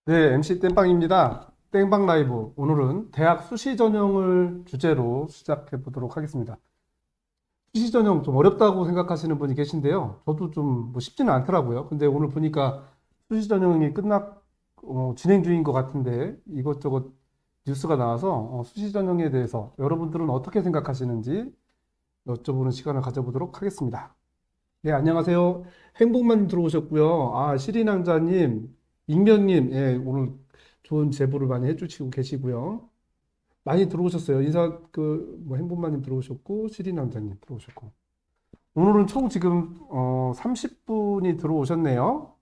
네, MC 땜빵입니다. 땜빵 라이브. 오늘은 대학 수시 전형을 주제로 시작해 보도록 하겠습니다. 수시 전형 좀 어렵다고 생각하시는 분이 계신데요. 저도 좀 뭐 쉽지는 않더라고요. 근데 오늘 보니까 수시 전형이 진행 중인 것 같은데 이것저것 뉴스가 나와서 수시 전형에 대해서 여러분들은 어떻게 생각하시는지 여쭤보는 시간을 가져보도록 하겠습니다. 네, 안녕하세요. 행복만 들어오셨고요. 시리남자님, 익명님, 예, 오늘 좋은 제보를 많이 해주시고 계시고요. 많이 들어오셨어요. 행복만님 들어오셨고, 시리남자님 들어오셨고. 오늘은 총 지금, 30분이 들어오셨네요.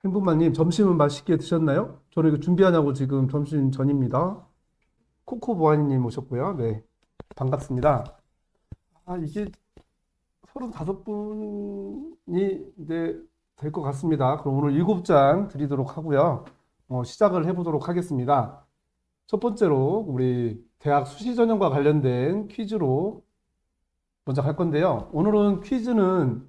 행복만님, 점심은 맛있게 드셨나요? 저는 이거 준비하냐고 지금 점심 전입니다. 코코보아님 오셨고요. 네, 반갑습니다. 이게 35분이 이제 될 것 같습니다. 그럼 오늘 7장 드리도록 하고요. 시작을 해보도록 하겠습니다. 첫 번째로 우리 대학 수시 전형과 관련된 퀴즈로 먼저 갈 건데요. 오늘은 퀴즈는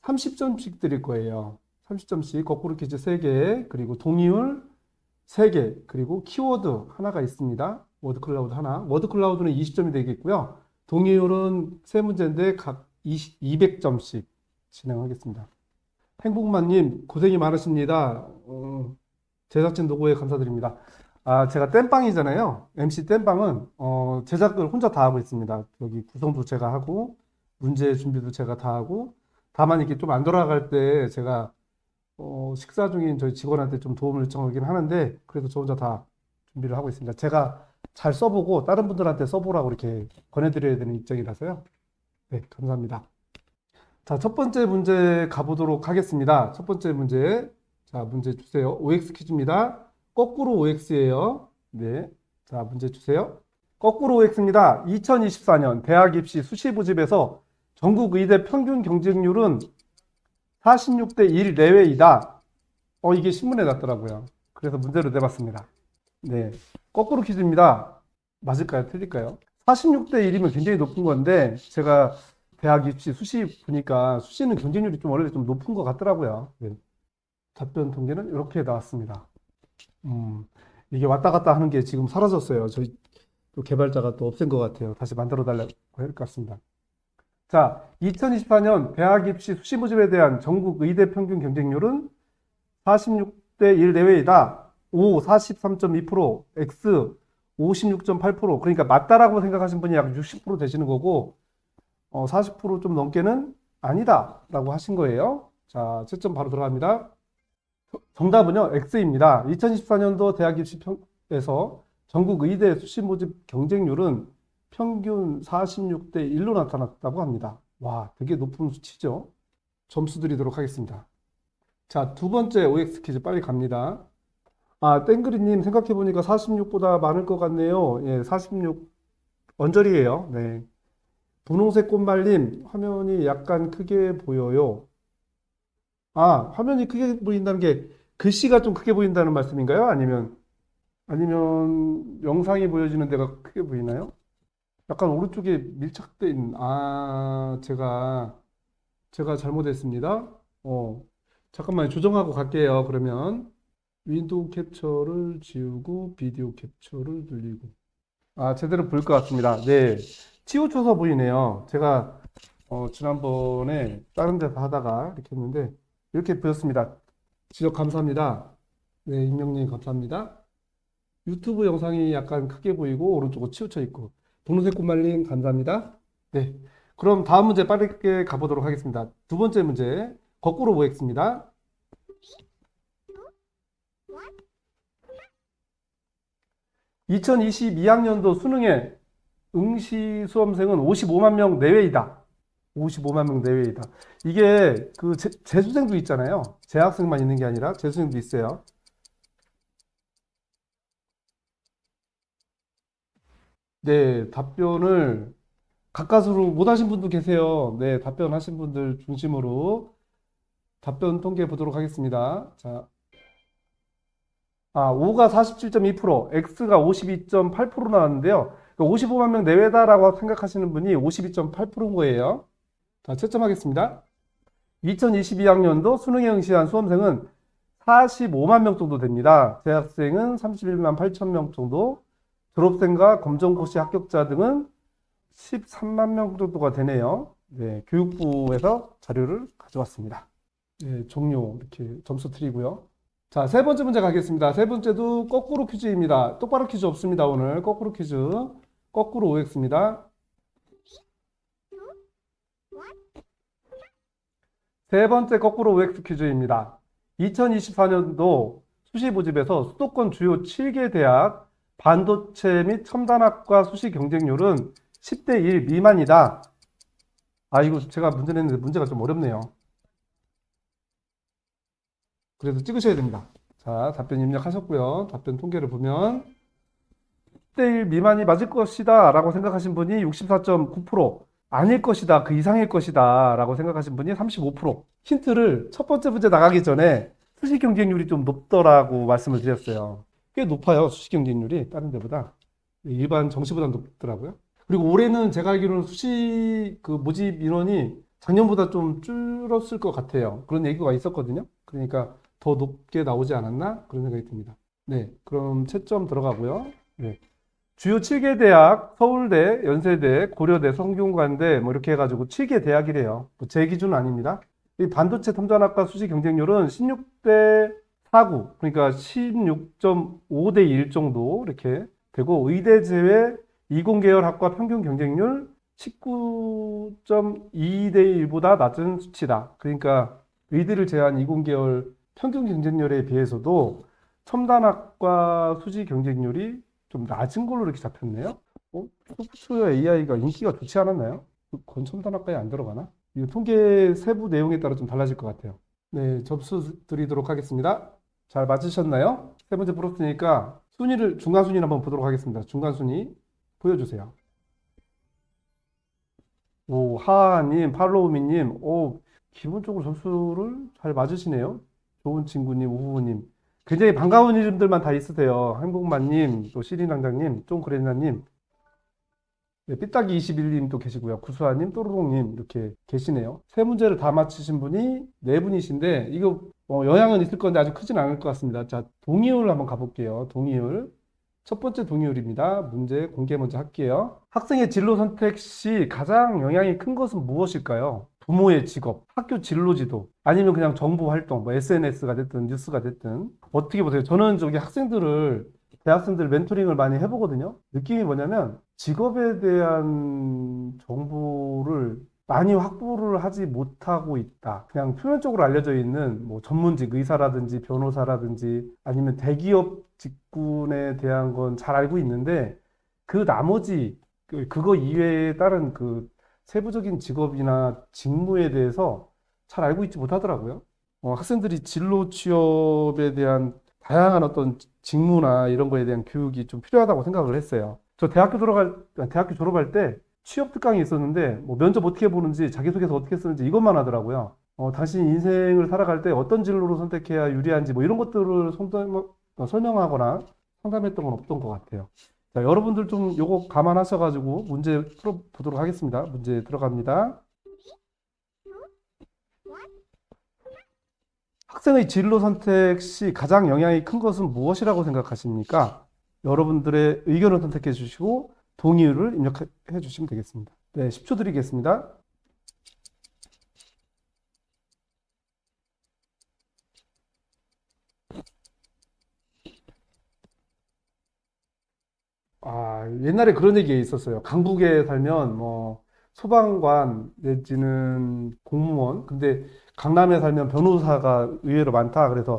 30점씩 드릴 거예요. 30점씩 거꾸로 퀴즈 3개, 그리고 동의율 3개, 그리고 키워드 하나가 있습니다. 워드 클라우드 하나. 워드 클라우드는 20점이 되겠고요. 동의율은 3문제인데 각 200점씩 진행하겠습니다. 행복만님, 고생이 많으십니다. 제작진 노고에 감사드립니다. 제가 땜빵이잖아요. MC 땜빵은, 제작을 혼자 다 하고 있습니다. 여기 구성도 제가 하고, 문제 준비도 제가 다 하고, 다만 이게 좀 안 돌아갈 때 제가, 식사 중인 저희 직원한테 좀 도움을 요청하긴 하는데, 그래도 저 혼자 다 준비를 하고 있습니다. 제가 잘 써보고, 다른 분들한테 써보라고 이렇게 권해드려야 되는 입장이라서요. 네, 감사합니다. 자, 첫 번째 문제 가보도록 하겠습니다. 첫 번째 문제. 자, 문제 주세요. OX 퀴즈입니다. 거꾸로 OX예요. 네. 자, 문제 주세요. 거꾸로 OX입니다. 2024년 대학 입시 수시 부집에서 전국 의대 평균 경쟁률은 46대 1 내외이다. 이게 신문에 났더라고요. 그래서 문제로 내봤습니다. 네. 거꾸로 퀴즈입니다. 맞을까요? 틀릴까요? 46대 1이면 굉장히 높은 건데, 제가 대학 입시 수시 보니까 수시는 경쟁률이 좀 원래 좀 높은 것 같더라고요. 네. 답변 통계는 이렇게 나왔습니다. 이게 왔다 갔다 하는 게 지금 사라졌어요. 저희 또 개발자가 또 없앤 것 같아요. 다시 만들어 달라고 할 것 같습니다. 자, 2024년 대학 입시 수시 모집에 대한 전국 의대 평균 경쟁률은 46대 1 내외이다. O 43.2%, X 56.8%. 그러니까 맞다라고 생각하신 분이 약 60% 되시는 거고, 40%좀 넘게는 아니다라고 하신 거예요. 자, 채점 바로 들어갑니다. 정답은요, X입니다. 2024년도 대학 입시에서 전국 의대 수시 모집 경쟁률은 평균 46대 1로 나타났다고 합니다. 와, 되게 높은 수치죠. 점수 드리도록 하겠습니다. 자, 두 번째 OX 퀴즈 빨리 갑니다. 땡그리님 생각해보니까 46보다 많을 것 같네요. 예, 46 언저리예요. 네. 분홍색 꽃말님, 화면이 약간 크게 보여요. 화면이 크게 보인다는 게 글씨가 좀 크게 보인다는 말씀인가요? 아니면 영상이 보여지는 데가 크게 보이나요? 약간 오른쪽에 밀착돼 있는, 제가 잘못했습니다. 잠깐만요. 조정하고 갈게요. 그러면 윈도우 캡처를 지우고 비디오 캡처를 늘리고. 제대로 보일 것 같습니다. 네. 치우쳐서 보이네요. 제가 지난번에 다른 데서 하다가 이렇게 했는데 이렇게 보였습니다. 지적 감사합니다. 네, 익명님 감사합니다. 유튜브 영상이 약간 크게 보이고 오른쪽으로 치우쳐 있고 동료색 꽃말님 감사합니다. 네, 그럼 다음 문제 빠르게 가보도록 하겠습니다. 두 번째 문제 거꾸로 보겠습니다. 2022학년도 수능에 응시 수험생은 55만 명 내외이다. 55만 명 내외이다. 이게 그 재수생도 있잖아요. 재학생만 있는 게 아니라 재수생도 있어요. 네, 답변을 가까스로 못 하신 분도 계세요. 네, 답변하신 분들 중심으로 답변 통계해 보도록 하겠습니다. 자, O가 47.2%, X가 52.8% 나왔는데요. 55만 명 내외다라고 생각하시는 분이 52.8%인 거예요. 자, 채점하겠습니다. 2022학년도 수능에 응시한 수험생은 45만 명 정도 됩니다. 재학생은 31만 8천 명 정도, 졸업생과 검정고시 합격자 등은 13만 명 정도가 되네요. 네, 교육부에서 자료를 가져왔습니다. 네, 종료 이렇게 점수 드리고요. 자, 세 번째 문제 가겠습니다. 세 번째도 거꾸로 퀴즈입니다. 똑바로 퀴즈 없습니다, 오늘. 거꾸로 퀴즈. 거꾸로 OX입니다. 세 번째 거꾸로 OX 퀴즈입니다. 2024년도 수시 모집에서 수도권 주요 7개 대학 반도체 및 첨단학과 수시 경쟁률은 10대 1 미만이다. 아, 이거 제가 문제 냈는데 문제가 좀 어렵네요. 그래서 찍으셔야 됩니다. 자, 답변 입력하셨고요. 답변 통계를 보면 10대 1 미만이 맞을 것이다 라고 생각하신 분이 64.9%, 아닐 것이다, 그 이상일 것이다 라고 생각하신 분이 35%. 힌트를 첫 번째 문제 나가기 전에 수시 경쟁률이 좀 높더라고 말씀을 드렸어요. 꽤 높아요, 수시 경쟁률이 다른 데보다. 일반 정시보다 높더라고요. 그리고 올해는 제가 알기로는 수시 그 모집 인원이 작년보다 좀 줄었을 것 같아요. 그런 얘기가 있었거든요. 그러니까 더 높게 나오지 않았나? 그런 생각이 듭니다. 네, 그럼 채점 들어가고요. 네. 주요 7개 대학, 서울대, 연세대, 고려대, 성균관대 뭐 이렇게 해가지고 7개 대학이래요. 뭐 제 기준은 아닙니다. 이 반도체 첨단학과 수시 경쟁률은 16대 49, 그러니까 16.5대 1 정도 이렇게 되고, 의대 제외 이공계열 학과 평균 경쟁률 19.2대 1보다 낮은 수치다. 그러니까 의대를 제외한 이공계열 평균 경쟁률에 비해서도 첨단학과 수시 경쟁률이 좀 낮은 걸로 이렇게 잡혔네요. 소프트웨어 AI가 인기가 좋지 않았나요? 그건 첨단학과에 안 들어가나? 이 통계 세부 내용에 따라 좀 달라질 것 같아요. 네, 접수 드리도록 하겠습니다. 잘 맞으셨나요? 세 번째 풀었으니까 순위를, 중간 순위를 한번 보도록 하겠습니다. 중간 순위 보여주세요. 오, 하하님, 팔로우미님, 오, 기본적으로 점수를 잘 맞으시네요. 좋은 친구님, 우후님. 굉장히 반가운 이름들만 다 있으세요. 행복만님, 또 시리낭장님, 쫑그레나님, 네, 삐딱이 21님 또 계시고요. 구수아님, 또르롱님 이렇게 계시네요. 세 문제를 다 맞히신 분이 네 분이신데, 이거 영향은 있을 건데 아주 크진 않을 것 같습니다. 자, 동의율 한번 가볼게요. 동의율. 첫 번째 동의율입니다. 문제 공개 먼저 할게요. 학생의 진로 선택 시 가장 영향이 큰 것은 무엇일까요? 부모의 직업, 학교 진로 지도, 아니면 그냥 정보 활동, 뭐 SNS가 됐든 뉴스가 됐든. 어떻게 보세요? 저는 저기 대학생들 멘토링을 많이 해보거든요. 느낌이 뭐냐면 직업에 대한 정보를 많이 확보를 하지 못하고 있다. 그냥 표면적으로 알려져 있는 뭐 전문직 의사라든지 변호사라든지 아니면 대기업 직군에 대한 건 잘 알고 있는데, 그 나머지 그거 이외에 다른 그 세부적인 직업이나 직무에 대해서 잘 알고 있지 못하더라고요. 학생들이 진로 취업에 대한 다양한 어떤 직무나 이런 거에 대한 교육이 좀 필요하다고 생각을 했어요. 저 대학교 졸업할 때 취업 특강이 있었는데, 뭐 면접 어떻게 보는지, 자기소개서 어떻게 쓰는지 이것만 하더라고요. 당신 인생을 살아갈 때 어떤 진로를 선택해야 유리한지 뭐 이런 것들을 설명하거나 상담했던 건 없던 것 같아요. 자, 여러분들 좀 요거 감안하셔가지고 문제 풀어보도록 하겠습니다. 문제 들어갑니다. 학생의 진로 선택 시 가장 영향이 큰 것은 무엇이라고 생각하십니까? 여러분들의 의견을 선택해 주시고 동의를 입력해 주시면 되겠습니다. 네, 10초 드리겠습니다. 아, 옛날에 그런 얘기가 있었어요. 강북에 살면 뭐 소방관 내지는 공무원, 근데 강남에 살면 변호사가 의외로 많다. 그래서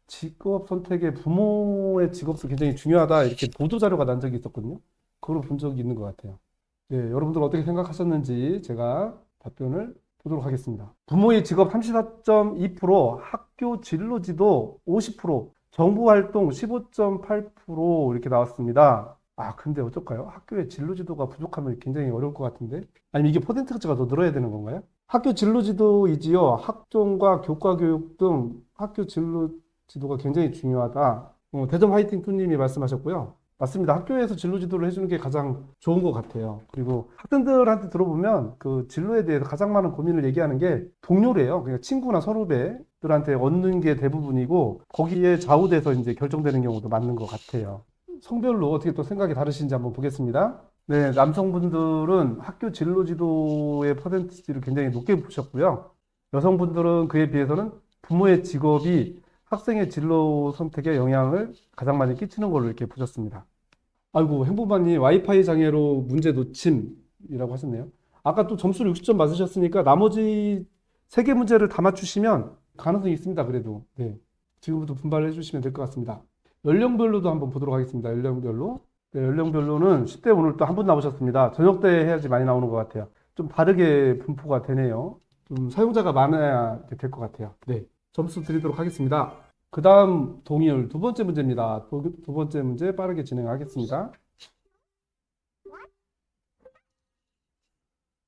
직업 선택에 부모의 직업도 굉장히 중요하다. 이렇게 보도 자료가 난 적이 있었거든요. 그걸 본 적이 있는 것 같아요. 네, 여러분들 어떻게 생각하셨는지 제가 답변을 보도록 하겠습니다. 부모의 직업 34.2%, 학교 진로지도 50%, 정보활동 15.8% 이렇게 나왔습니다. 아, 근데 어떨까요? 학교의 진로 지도가 부족하면 굉장히 어려울 것 같은데? 아니면 이게 퍼센트가 더 늘어야 되는 건가요? 학교 진로 지도이지요. 학종과 교과 교육 등 학교 진로 지도가 굉장히 중요하다. 대전 화이팅 투님이 말씀하셨고요. 맞습니다. 학교에서 진로 지도를 해주는 게 가장 좋은 것 같아요. 그리고 학생들한테 들어보면 그 진로에 대해서 가장 많은 고민을 얘기하는 게 동료래요. 그냥 친구나 선후배. 들한테 얻는 게 대부분이고 거기에 좌우돼서 이제 결정되는 경우도 많은 것 같아요. 성별로 어떻게 또 생각이 다르신지 한번 보겠습니다. 네, 남성분들은 학교 진로 지도의 퍼센티지를 굉장히 높게 보셨고요. 여성분들은 그에 비해서는 부모의 직업이 학생의 진로 선택에 영향을 가장 많이 끼치는 걸로 이렇게 보셨습니다. 아이고, 행복반님 와이파이 장애로 문제 놓침이라고 하셨네요. 아까 또 점수를 60점 맞으셨으니까 나머지 3개 문제를 다 맞추시면 가능성이 있습니다. 그래도. 네. 지금부터 분발해 주시면 될 것 같습니다. 연령별로도 한번 보도록 하겠습니다. 연령별로. 네, 연령별로는 10대 오늘 또 한 분 나오셨습니다. 저녁 때 해야지 많이 나오는 것 같아요. 좀 다르게 분포가 되네요. 좀 사용자가 많아야 될 것 같아요. 네. 점수 드리도록 하겠습니다. 그 다음 동의율 두 번째 문제입니다. 두 번째 문제 빠르게 진행하겠습니다.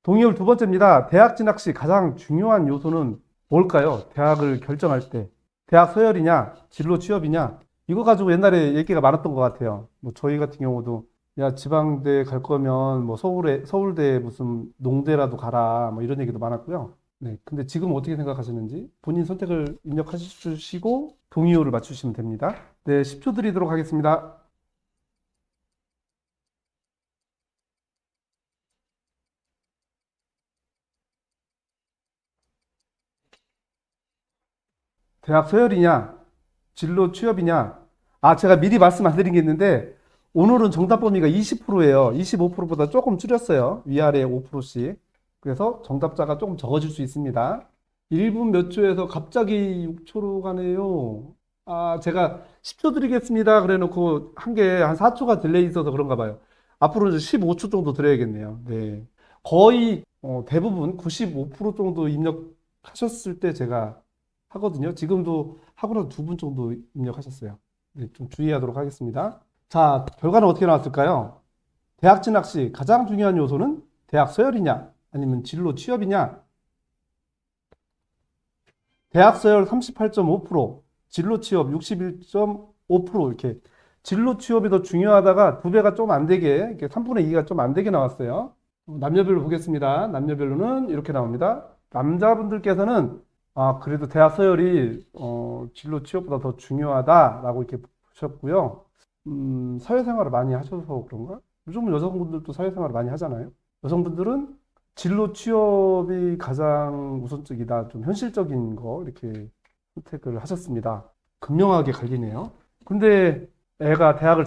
동의율 두 번째입니다. 대학 진학 시 가장 중요한 요소는 뭘까요? 대학을 결정할 때. 대학 서열이냐, 진로 취업이냐. 이거 가지고 옛날에 얘기가 많았던 것 같아요. 뭐 저희 같은 경우도 야, 지방대 갈 거면 뭐 서울대 무슨 농대라도 가라. 뭐 이런 얘기도 많았고요. 네. 근데 지금 어떻게 생각하시는지 본인 선택을 입력하시고 동의어를 맞추시면 됩니다. 네. 10초 드리도록 하겠습니다. 대학 서열이냐, 진로 취업이냐. 아, 제가 미리 말씀 안 드린 게 있는데 오늘은 정답 범위가 20%예요. 25%보다 조금 줄였어요. 위아래 5%씩. 그래서 정답자가 조금 적어질 수 있습니다. 1분 몇 초에서 갑자기 6초로 가네요. 아, 제가 10초 드리겠습니다. 그래 놓고 한 게 한 4초가 딜레이 있어서 그런가 봐요. 앞으로는 15초 정도 드려야겠네요. 네. 거의 대부분 95% 정도 입력하셨을 때 제가 하거든요. 지금도 하고 나서 2분 정도 입력하셨어요. 네, 좀 주의하도록 하겠습니다. 자, 결과는 어떻게 나왔을까요? 대학 진학 시 가장 중요한 요소는 대학 서열이냐, 아니면 진로 취업이냐? 대학 서열 38.5%, 진로 취업 61.5% 이렇게 진로 취업이 더 중요하다가 2배가 좀 안 되게, 이렇게 3분의 2가 좀 안 되게 나왔어요. 남녀별로 보겠습니다. 남녀별로는 이렇게 나옵니다. 남자분들께서는 그래도 대학 서열이 진로 취업보다 더 중요하다라고 이렇게 보셨고요. 사회생활을 많이 하셔서 그런가? 요즘은 여성분들도 사회생활을 많이 하잖아요. 여성분들은 진로 취업이 가장 우선적이다. 좀 현실적인 거 이렇게 선택을 하셨습니다. 극명하게 갈리네요. 근데 애가 대학을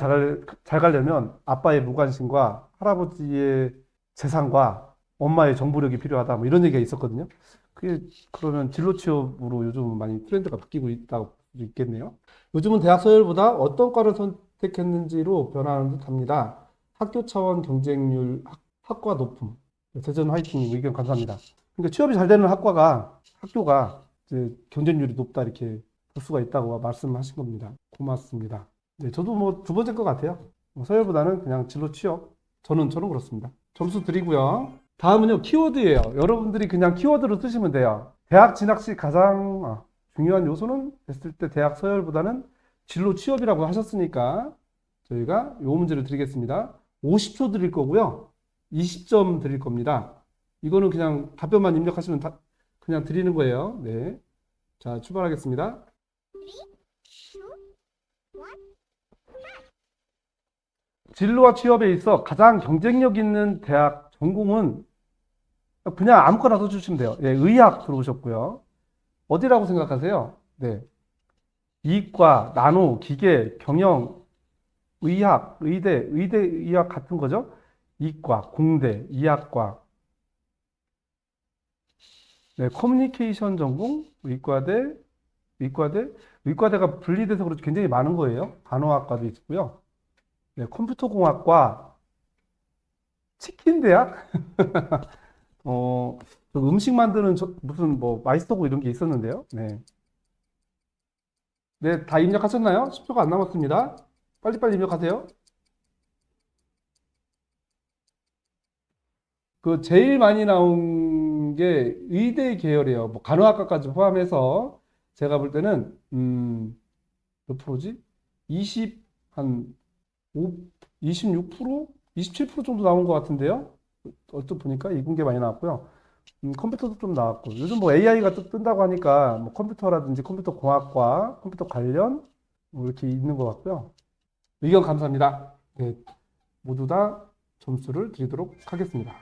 잘 가려면 아빠의 무관심과 할아버지의 재산과 엄마의 정보력이 필요하다. 뭐 이런 얘기가 있었거든요. 그게 그러면 진로 취업으로 요즘 많이 트렌드가 바뀌고 있다고 볼수 있겠네요. 요즘은 대학 서열보다 어떤 과를 선택했는지로 변하는 듯합니다. 학교 차원 경쟁률, 학과 높음. 대전 화이팅 의견 감사합니다. 그러니까 취업이 잘 되는 학교가 이제 경쟁률이 높다 이렇게 볼 수가 있다고 말씀하신 겁니다. 고맙습니다. 네, 저도 뭐 두 번째 것 같아요. 뭐 서열보다는 그냥 진로 취업. 저는 그렇습니다. 점수 드리고요. 다음은요, 키워드예요. 여러분들이 그냥 키워드로 쓰시면 돼요. 대학 진학 시 가장 중요한 요소는 됐을 때 대학 서열보다는 진로 취업이라고 하셨으니까 저희가 요 문제를 드리겠습니다. 50초 드릴 거고요. 20점 드릴 겁니다. 이거는 그냥 답변만 입력하시면 그냥 드리는 거예요. 네. 자, 출발하겠습니다. 진로와 취업에 있어 가장 경쟁력 있는 대학 전공은 그냥 아무거나 써주시면 돼요. 예, 의학 들어오셨고요. 어디라고 생각하세요? 네. 이과, 나노, 기계, 경영, 의학, 의대, 의학 같은 거죠? 이과, 공대, 이학과, 네, 커뮤니케이션 전공, 의과대, 의과대가 분리돼서 그렇지 굉장히 많은 거예요. 간호학과도 있고요. 네, 컴퓨터공학과, 치킨대학, 어, 저 음식 만드는 무슨 뭐 마이스터고 이런 게 있었는데요. 네. 네, 다 입력하셨나요? 10초가 안 남았습니다. 빨리빨리 입력하세요. 그 제일 많이 나온 게 의대 계열이에요. 뭐 간호학과까지 포함해서 제가 볼 때는 몇 프로지? 20, 한 5, 26%? 27% 정도 나온 것 같은데요. 어떤 보니까 이군게 많이 나왔고요. 컴퓨터도 좀 나왔고, 요즘 뭐 AI가 또 뜬다고 하니까 뭐 컴퓨터라든지 컴퓨터 공학과, 컴퓨터 관련 뭐 이렇게 있는 것 같고요. 의견 감사합니다. 네, 모두 다 점수를 드리도록 하겠습니다.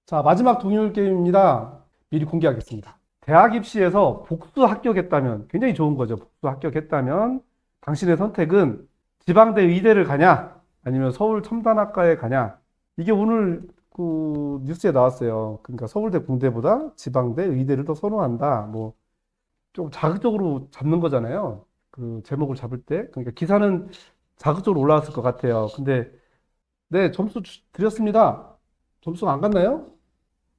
자, 마지막 동일 게임입니다. 미리 공개하겠습니다. 대학 입시에서 복수 합격했다면, 굉장히 좋은 거죠. 복수 합격했다면, 당신의 선택은 지방대 의대를 가냐, 아니면 서울 첨단학과에 가냐. 이게 오늘 그 뉴스에 나왔어요. 그러니까 서울대 공대보다 지방대 의대를 더 선호한다. 뭐, 좀 자극적으로 잡는 거잖아요. 그 제목을 잡을 때. 그러니까 기사는 자극적으로 올라왔을 것 같아요. 근데, 네, 점수 드렸습니다. 점수가 안 갔나요?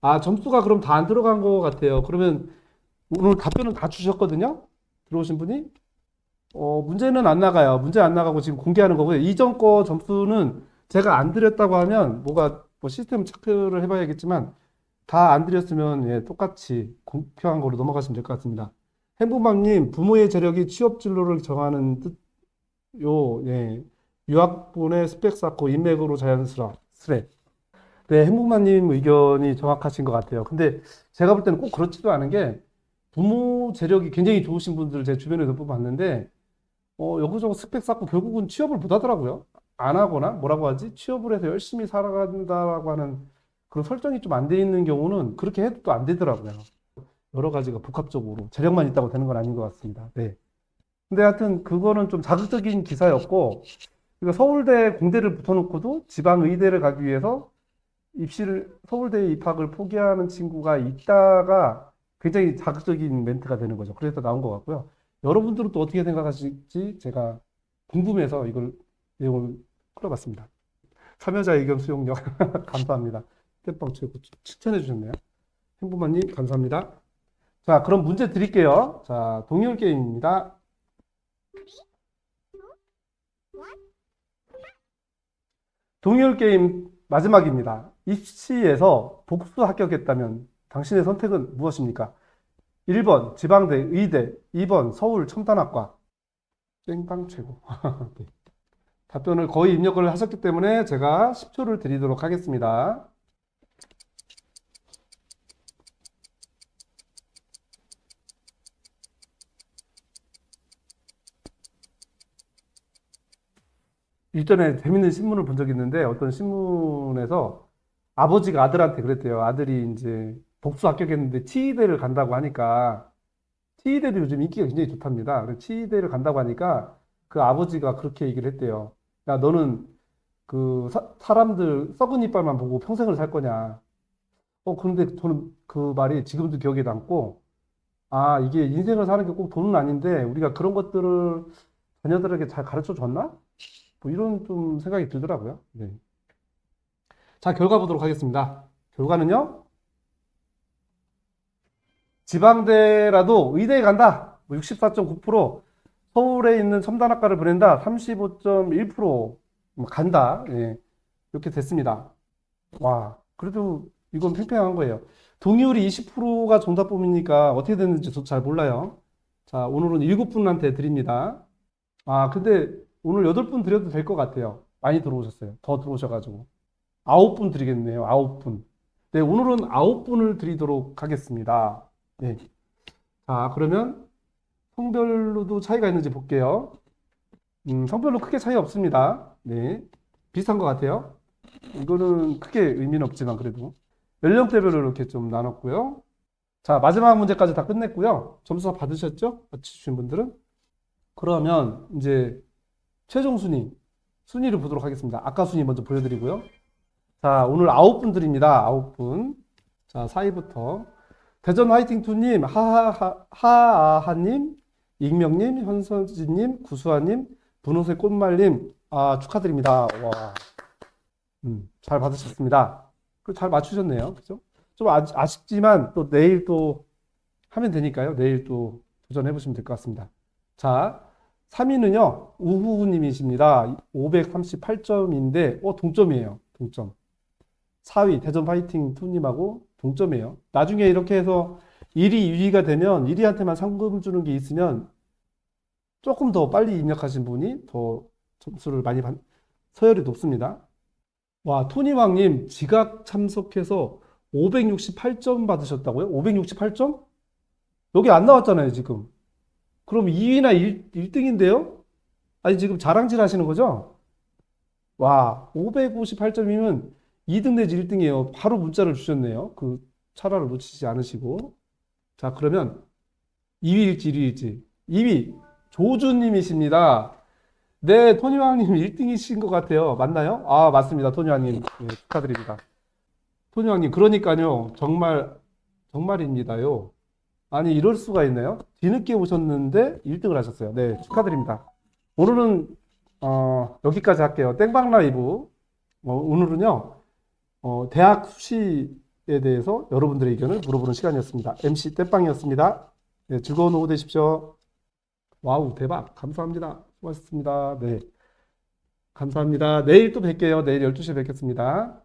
아, 점수가 그럼 다 안 들어간 것 같아요. 그러면 오늘 답변은 다 주셨거든요? 들어오신 분이? 문제는 안 나가요. 문제 안 나가고 지금 공개하는 거고요. 이전 거 점수는 제가 안 드렸다고 하면 뭐가 뭐 시스템 체크를 해봐야겠지만 다 안 드렸으면 예, 똑같이 공표한 거로 넘어가시면 될 것 같습니다. 행복맘님, 부모의 재력이 취업 진로를 정하는 뜻요, 예. 유학본의 스펙 쌓고 인맥으로 자연스레. 네, 행복마님 의견이 정확하신 것 같아요. 근데 제가 볼 때는 꼭 그렇지도 않은 게 부모 재력이 굉장히 좋으신 분들 제 주변에서 뽑았는데 여기저기 스펙 쌓고 결국은 취업을 못 하더라고요. 안 하거나 뭐라고 하지? 취업을 해서 열심히 살아간다라고 하는 그런 설정이 좀 안 돼 있는 경우는 그렇게 해도 또 안 되더라고요. 여러 가지가 복합적으로 재력만 있다고 되는 건 아닌 것 같습니다. 네. 근데 하여튼 그거는 좀 자극적인 기사였고 그러니까 서울대 공대를 붙여놓고도 지방 의대를 가기 위해서 서울대 입학을 포기하는 친구가 있다가 굉장히 자극적인 멘트가 되는 거죠. 그래서 나온 것 같고요. 여러분들은 또 어떻게 생각하실지 제가 궁금해서 이걸 내용을 풀어봤습니다. 참여자 의견 수용력 감사합니다. 땜빵 최고 칭찬해 주셨네요. 행부마님 감사합니다. 자, 그럼 문제 드릴게요. 자, 동일 게임입니다. 동일 게임 마지막입니다. 입시에서 복수 합격했다면 당신의 선택은 무엇입니까? 1번 지방대 의대, 2번 서울 첨단학과. 땡빵 최고. 네. 답변을 거의 입력을 하셨기 때문에 제가 10초를 드리도록 하겠습니다. 일전에 재밌는 신문을 본 적이 있는데 어떤 신문에서 아버지가 아들한테 그랬대요. 아들이 이제 복수 합격했는데 치의대를 간다고 하니까 치의대도 요즘 인기가 굉장히 좋답니다. 그래서 치의대를 간다고 하니까 그 아버지가 그렇게 얘기를 했대요. 야, 너는 그 사람들 썩은 이빨만 보고 평생을 살 거냐. 그런데 저는 그 말이 지금도 기억에 남고, 아, 이게 인생을 사는 게 꼭 돈은 아닌데, 우리가 그런 것들을 자녀들에게 잘 가르쳐 줬나? 뭐 이런 좀 생각이 들더라고요. 네. 자, 결과 보도록 하겠습니다. 결과는요, 지방대라도 의대에 간다. 64.9%, 서울에 있는 첨단학과를 보낸다. 35.1% 간다. 예, 이렇게 됐습니다. 와, 그래도 이건 팽팽한 거예요. 동의율이 20%가 정답범이니까 어떻게 됐는지 저도 잘 몰라요. 자, 오늘은 7분한테 드립니다. 아, 근데 오늘 8분 드려도 될 것 같아요. 많이 들어오셨어요. 더 들어오셔가지고. 9분 드리겠네요. 9분. 네, 오늘은 9분을 드리도록 하겠습니다. 네. 자, 그러면 성별로도 차이가 있는지 볼게요. 성별로 크게 차이 없습니다. 네. 비슷한 것 같아요. 이거는 크게 의미는 없지만 그래도. 연령대별로 이렇게 좀 나눴고요. 자, 마지막 문제까지 다 끝냈고요. 점수 다 받으셨죠? 맞추신 분들은? 그러면 이제 최종 순위를 보도록 하겠습니다. 아까 순위 먼저 보여드리고요. 자, 오늘 9분 드립니다. 9분. 자, 4위부터. 대전 화이팅2님, 하아하님, 익명님, 현선지님, 구수아님, 분홍색 꽃말님, 아, 축하드립니다. 와. 잘 받으셨습니다. 잘 맞추셨네요. 그죠? 좀 아쉽지만 또 내일 또 하면 되니까요. 내일 또 도전해 보시면 될 것 같습니다. 자, 3위는요, 우후님이십니다. 538점인데, 동점이에요. 동점. 4위, 대전 파이팅 2님하고 동점이에요. 나중에 이렇게 해서 1위, 2위가 되면 1위한테만 상금 주는 게 있으면 조금 더 빨리 입력하신 분이 더 점수를 많이 서열이 높습니다. 와, 토니왕님 지각 참석해서 568점 받으셨다고요? 568점? 여기 안 나왔잖아요, 지금. 그럼 2위나 1등인데요? 아니, 지금 자랑질 하시는 거죠? 와, 558점이면 2등 내지 1등이에요. 바로 문자를 주셨네요. 그 차라를 놓치지 않으시고. 자, 그러면 2위일지 1위일지. 2위, 조주님이십니다. 네, 토니왕님 1등이신 것 같아요. 맞나요? 아, 맞습니다. 토니왕님. 네, 축하드립니다. 토니왕님, 그러니까요. 정말입니다요. 아니, 이럴 수가 있나요? 뒤늦게 오셨는데 1등을 하셨어요. 네, 축하드립니다. 오늘은, 여기까지 할게요. 땡방 라이브. 오늘은요, 대학 수시에 대해서 여러분들의 의견을 물어보는 시간이었습니다. MC 땜빵이었습니다. 네, 즐거운 오후 되십시오. 와우, 대박. 감사합니다. 수고하셨습니다. 네, 감사합니다. 내일 또 뵐게요. 내일 12시에 뵙겠습니다.